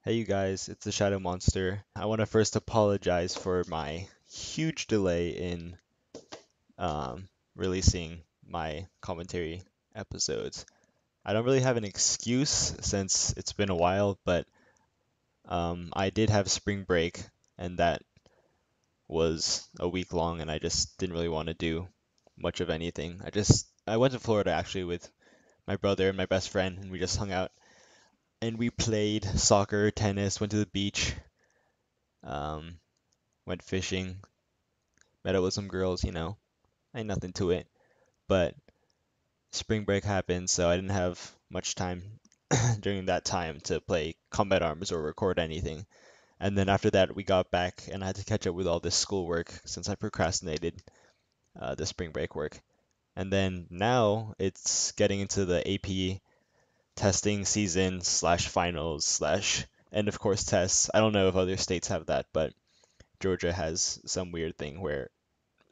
Hey you guys, it's the Shadow Monster. I want to first apologize for my huge delay in um, releasing my commentary episodes. I don't really have an excuse since it's been a while, but I did have spring break, and that was a week long, and I just didn't really want to do much of anything. I went to Florida actually with my brother and my best friend, and we just hung out and we played soccer, tennis, went to the beach, um, went fishing, met up with some girls, ain't nothing to it. But spring break happened, so I didn't have much time during that time to play Combat Arms or record anything. And then after that, we got back and I had to catch up with all this schoolwork since I procrastinated the spring break work. And then now it's getting into the AP testing season slash finals slash end of course tests. I don't know if other states have that, but Georgia has some weird thing where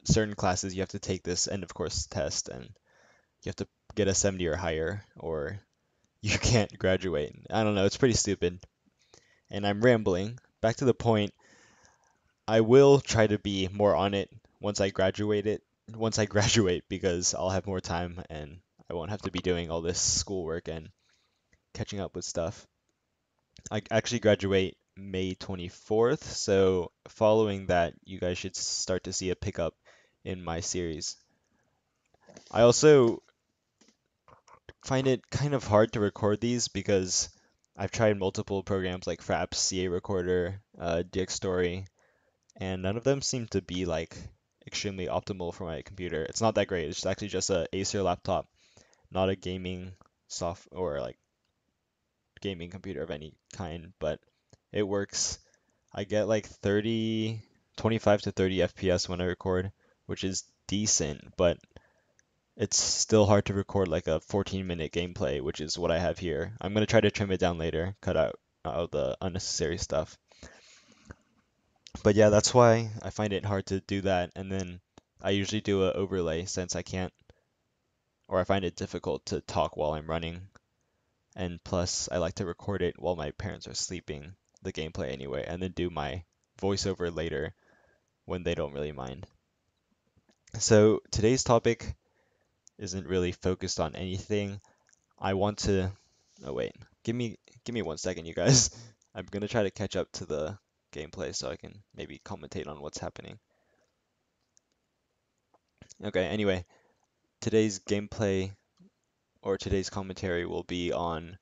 certain classes you have to take this end of course test and you have to get a 70 or higher or you can't graduate. I don't know, it's pretty stupid. And I'm rambling. Back to the point, I will try to be more on it once I graduate because I'll have more time and I won't have to be doing all this schoolwork and catching up with stuff. I actually graduate May 24th, so following that, you guys should start to see a pickup in my series. I also find it kind of hard to record these because I've tried multiple programs like Fraps, CA Recorder, DxStory, and none of them seem to be like extremely optimal for my computer. It's not that great. It's actually just a Acer laptop, not a gaming soft or like gaming computer of any kind, but it works. I get like 25 to 30 FPS when I record, which is decent, but it's still hard to record like a 14-minute gameplay, which is what I have here. I'm gonna try to trim it down later, cut out all the unnecessary stuff. But yeah, that's why I find it hard to do that. And then I usually do a overlay since I can't, or I find it difficult to talk while I'm running. And plus, I like to record it while my parents are sleeping, the gameplay anyway, and then do my voiceover later when they don't really mind. So today's topic isn't really focused on anything. I want to. Oh wait, give me 1 second, you guys. I'm gonna try to catch up to the gameplay so I can maybe commentate on what's happening. Okay, anyway, today's gameplay or today's commentary will be on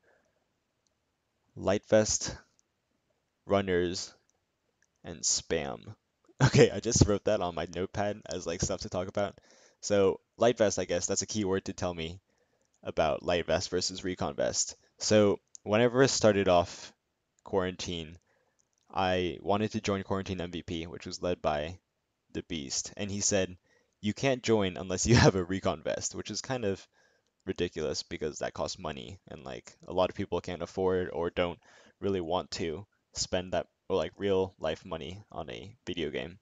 Light Vest, runners, and spam. Okay, I just wrote that on my notepad as like stuff to talk about. So Light Vest, I guess that's a key word to tell me about Light Vest versus Recon Vest. So whenever I started off quarantine, I wanted to join Quarantine MVP, which was led by the Beast, and he said, "You can't join unless you have a Recon Vest," which is kind of ridiculous because that costs money, and like a lot of people can't afford or don't really want to spend that or like real life money on a video game.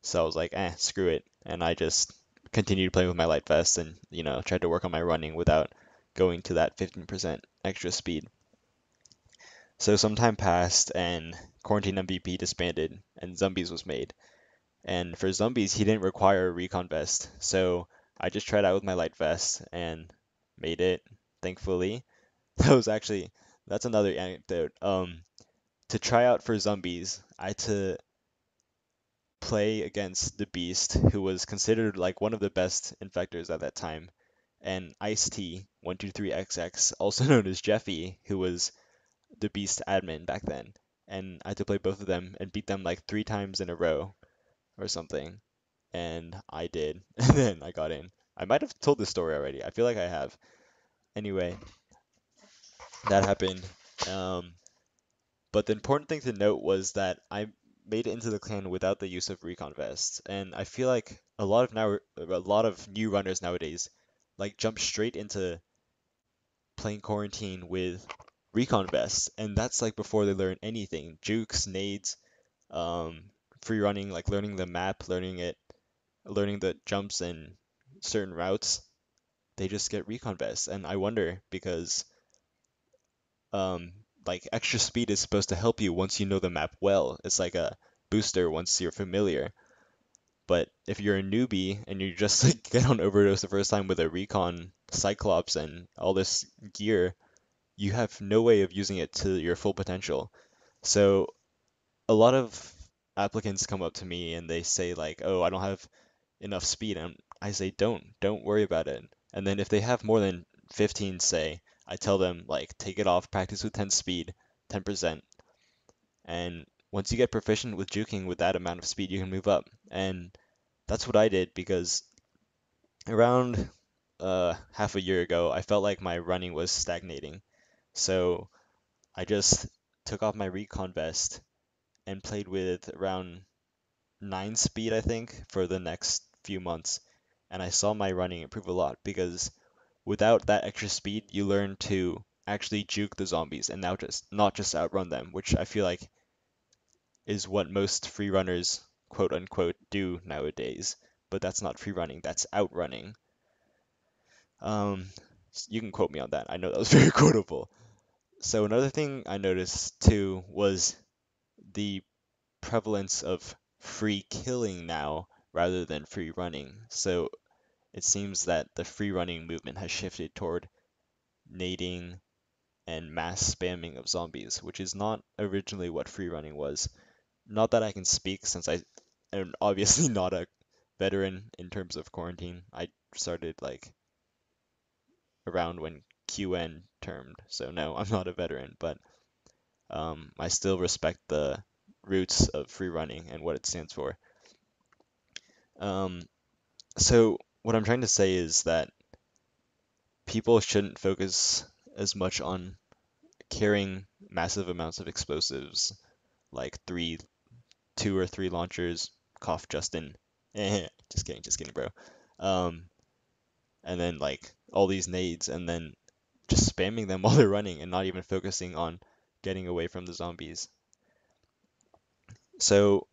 So I was like, screw it, and I just continued playing with my Light Vest and tried to work on my running without going to that 15% extra speed. So some time passed and Quarantine MVP disbanded and Zombies was made. And for Zombies, he didn't require a recon vest. So I just tried out with my light vest and made it, thankfully. That was actually, that's another anecdote. To try out for Zombies, I had to play against the Beast, who was considered like one of the best infectors at that time, and Ice-T, 123XX, also known as Jeffy, who was the Beast admin back then, and I had to play both of them and beat them like 3 times in a row or something, and I did, and then I got in. I might have told this story already. I feel like I have. Anyway, that happened. Um, but the important thing to note was that I made it into the clan without the use of recon vests, and I feel like a lot of new runners nowadays like jump straight into playing quarantine with recon vests, and that's like before they learn anything. Jukes, nades, um, free running, like learning the map, learning the jumps and certain routes. They just get recon vests, and I wonder because um, like extra speed is supposed to help you once you know the map well. It's like a booster once you're familiar. But if you're a newbie and you just like get on Overdose the first time with a recon Cyclops and all this gear, you have no way of using it to your full potential. So a lot of applicants come up to me and they say like, "Oh, I don't have enough speed." And I say, "Don't worry about it." And then if they have more than 15, say, I tell them like, take it off, practice with 10 speed, 10%. And once you get proficient with juking with that amount of speed, you can move up. And that's what I did because around half a year ago, I felt like my running was stagnating. So I just took off my recon vest and played with around 9 speed, I think, for the next few months. And I saw my running improve a lot because without that extra speed, you learn to actually juke the zombies and now just not just outrun them, which I feel like is what most free runners quote unquote do nowadays. But that's not free running, that's outrunning. Um, you can quote me on that. I know that was very quotable. So another thing I noticed too was the prevalence of free killing now rather than free running. So it seems that the free running movement has shifted toward nading and mass spamming of zombies, which is not originally what free running was. Not that I can speak since I am obviously not a veteran in terms of quarantine. I started like around when QN termed, so no, I'm not a veteran, but I still respect the roots of free running and what it stands for. Um, so what I'm trying to say is that people shouldn't focus as much on carrying massive amounts of explosives, like two or three launchers. Cough, Justin. Just kidding, bro. Um, and then like all these nades, and then just spamming them while they're running, and not even focusing on getting away from the zombies. So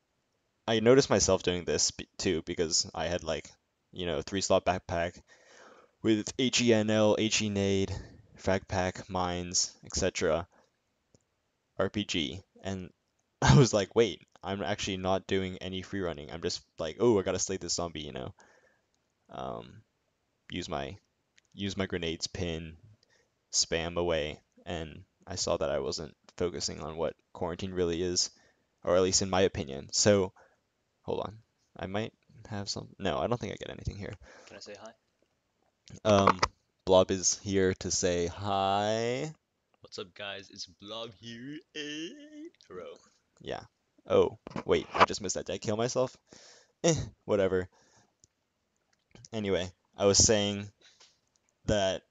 I noticed myself doing this too because I had like, 3 slot backpack with HENL, HE nade, frag pack, mines, etc. RPG, and I was like, wait, I'm actually not doing any free running. I'm just like, oh, I gotta slay this zombie. Um, use my grenades, pin, spam away, and I saw that I wasn't focusing on what quarantine really is, or at least in my opinion. So, hold on, I might have some. No, I don't think I get anything here. Can I say hi? Um, Blob is here to say hi. What's up, guys? It's Blob here. Hello. Yeah. Oh, wait, I just missed that. Did I kill myself? Whatever. Anyway, I was saying that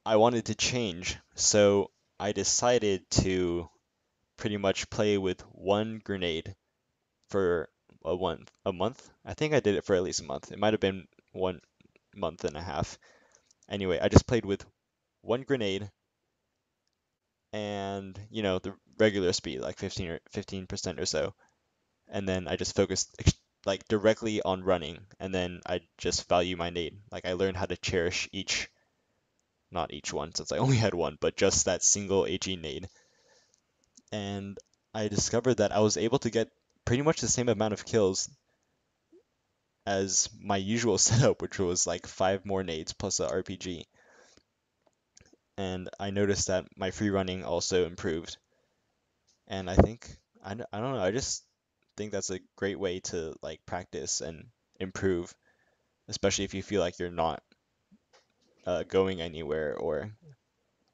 I wanted to change, so I decided to pretty much play with one grenade for a month. I think I did it for at least a month. It might have been 1 month and a half. Anyway, I just played with one grenade and, the regular speed, like 15% or so. And then I just focused like directly on running, and then I just value my nade. Like I learned how to cherish not each one since I only had one, but just that single HE nade. And I discovered that I was able to get pretty much the same amount of kills as my usual setup, which was like 5 more nades plus a RPG. And I noticed that my free running also improved. And I think, I don't know, I just think that's a great way to like practice and improve, especially if you feel like you're not going anywhere or,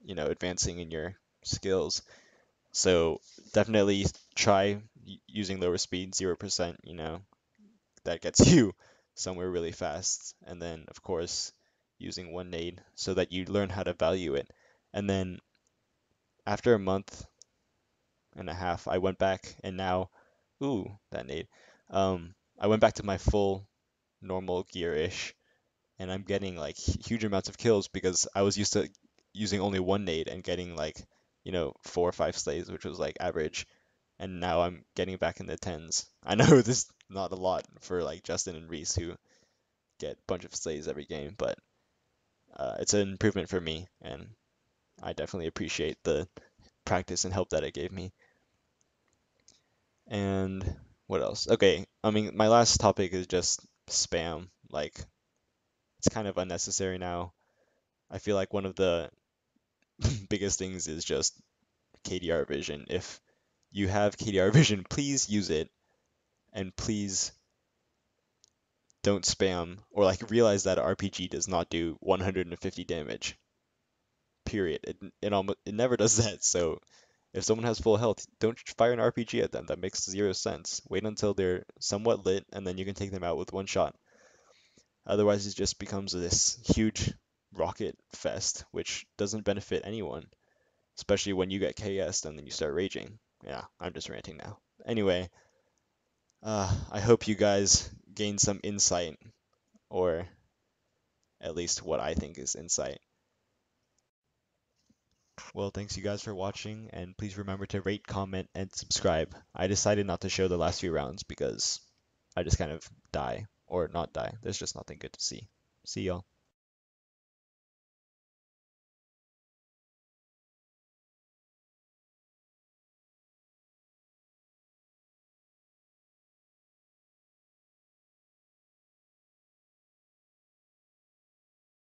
advancing in your skills. So definitely try using lower speed, 0%, that gets you somewhere really fast. And then, of course, using one nade so that you learn how to value it. And then after a month and a half, I went back and now, ooh, that nade. I went back to my full normal gear-ish, and I'm getting like huge amounts of kills because I was used to using only one nade and getting like, 4 or 5 slays, which was like average. And now I'm getting back in the tens. I know this is not a lot for like Justin and Reese who get a bunch of slays every game, but it's an improvement for me, and I definitely appreciate the practice and help that it gave me. And what else? Okay, I mean, my last topic is just spam. Like, it's kind of unnecessary now. I feel like one of the biggest things is just KDR vision. If you have KDR vision, please use it and please don't spam or like realize that RPG does not do 150 damage. Period. It never does that. So if someone has full health, don't fire an RPG at them. That makes zero sense. Wait until they're somewhat lit and then you can take them out with one shot. Otherwise, it just becomes this huge rocket fest, which doesn't benefit anyone, especially when you get KS'd and then you start raging. Yeah, I'm just ranting now. Anyway, I hope you guys gain some insight, or at least what I think is insight. Well, thanks you guys for watching, and please remember to rate, comment, and subscribe. I decided not to show the last few rounds because I just kind of die, or not die. There's just nothing good to see. See y'all.